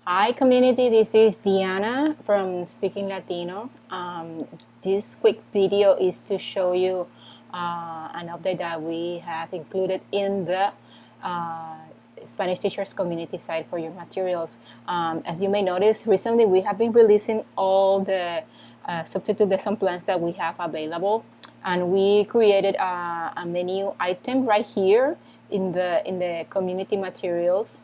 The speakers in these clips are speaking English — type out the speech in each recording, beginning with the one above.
Hi community, this is Diana from Speaking Latino. This quick video is to show you an update that we have included in the Spanish Teachers Community site for your materials. As you may notice, recently we have been releasing all the substitute lesson plans that we have available, and we created a menu item right here in the community materials.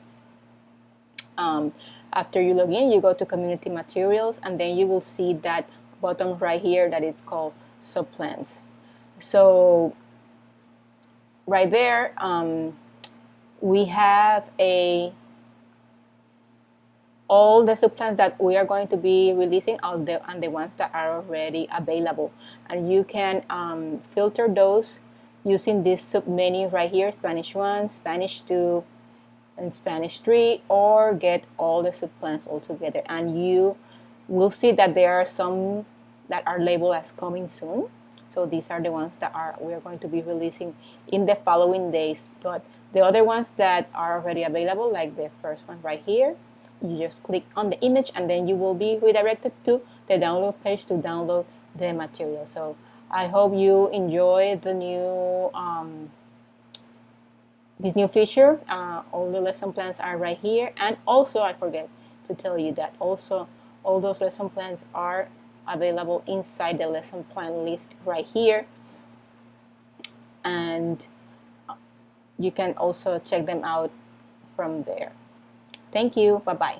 After you log in, you go to community materials, and then you will see that button right here that is called subplans. So right there, we have all the subplans that we are going to be releasing and the ones that are already available, and you can filter those using this sub menu right here: Spanish 1, Spanish 2, and Spanish 3, or get all the subplans all together. And you will see that there are some that are labeled as coming soon. So these are the ones that we are going to be releasing in the following days. But the other ones that are already available, like the first one right here, you just click on the image and then you will be redirected to the download page to download the material. So I hope you enjoy the new this new feature. All the lesson plans are right here, and also I forget to tell you that also all those lesson plans are available inside the lesson plan list right here, and you can also check them out from there. Thank you. Bye bye.